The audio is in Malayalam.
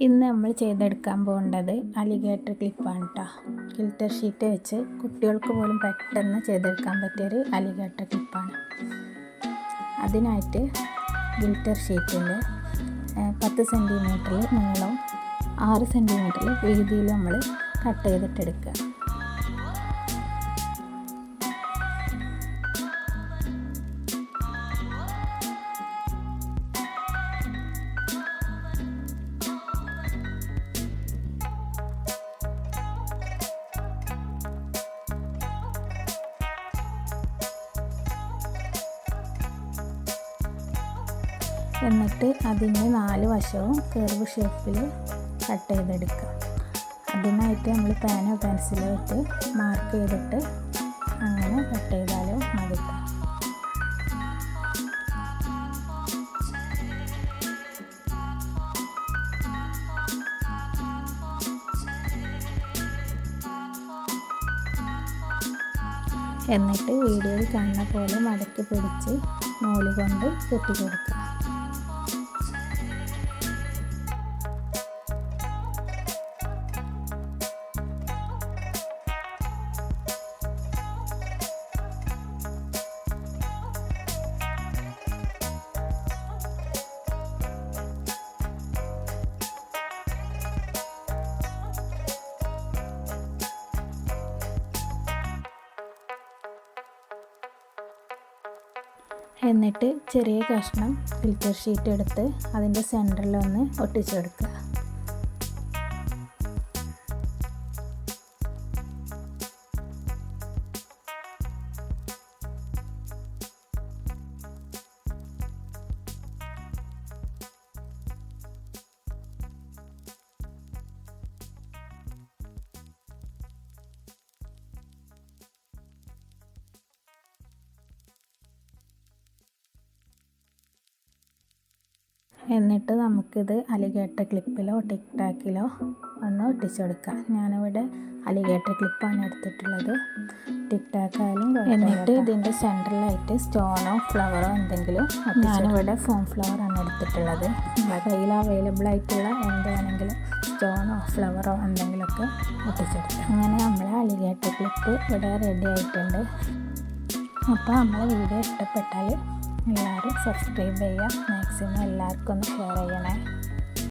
ഇന്ന് നമ്മൾ ചെയ്തെടുക്കാൻ പോകേണ്ടത് അലിഗേറ്റർ ക്ലിപ്പാണ് കേട്ടോ. ഗിൽറ്റർ ഷീറ്റ് വെച്ച് കുട്ടികൾക്ക് പോലും പെട്ടെന്ന് ചെയ്തെടുക്കാൻ പറ്റിയൊരു അലിഗേറ്റർ ക്ലിപ്പാണ്. അതിനായിട്ട് ഗിൽറ്റർ ഷീറ്റിൻ്റെ 10 സെൻറ്റിമീറ്ററിൽ നീളവും 6 സെൻറ്റിമീറ്ററിൽ വീതിയിൽ നമ്മൾ കട്ട് ചെയ്തിട്ടെടുക്കുക. എന്നിട്ട് അതിൻ്റെ 4 വശവും കർവ് ഷേപ്പിൽ കട്ട് ചെയ്തെടുക്കുക. അതിനായിട്ട് നമ്മൾ പേനോ പെൻസിലോ ഇട്ട് മാർക്ക് ചെയ്തിട്ട് അങ്ങനെ കട്ട് ചെയ്താലും മതി. എന്നിട്ട് വീഡിയോയിൽ കാണുന്ന പോലെ മടക്കി പിടിച്ച് നൂല് കൊണ്ട് കെട്ടിക്കൊടുക്കുക. എന്നിട്ട് ചെറിയ കഷ്ണം ഗിൽറ്റർ ഷീറ്റ് എടുത്ത് അതിൻ്റെ സെൻറ്ററിലൊന്ന് ഒട്ടിച്ചെടുക്കുക. എന്നിട്ട് നമുക്കിത് അലിഗേറ്റർ ക്ലിപ്പിലോ ടിക് ടാക്കിലോ ഒന്ന് ഒട്ടിച്ചെടുക്കാം. ഞാനിവിടെ അലിഗേറ്റർ ക്ലിപ്പാണ് എടുത്തിട്ടുള്ളത്. ടിക് ടാക്ക് ആയാലും. എന്നിട്ട് ഇതിൻ്റെ സെൻറ്ററിലായിട്ട് സ്റ്റോണോ ഫ്ലവറോ എന്തെങ്കിലും, ഞാനിവിടെ ഫോം ഫ്ലവറാണ് എടുത്തിട്ടുള്ളത്. നമ്മുടെ കയ്യിൽ അവൈലബിൾ ആയിട്ടുള്ള എന്ത് വേണമെങ്കിലും സ്റ്റോണോ ഫ്ലവറോ എന്തെങ്കിലുമൊക്കെ ഒട്ടിച്ചെടുക്കാം. അങ്ങനെ നമ്മളെ അലിഗേറ്റർ ക്ലിപ്പ് ഇവിടെ റെഡി ആയിട്ടുണ്ട്. അപ്പോൾ നമ്മളെ വീഡിയോ ഇഷ്ടപ്പെട്ടാൽ എല്ലാവരും സബ്സ്ക്രൈബ് ചെയ്യുക. മാക്സിമം എല്ലാവർക്കും ഒന്ന് ഷെയർ ചെയ്യണേ.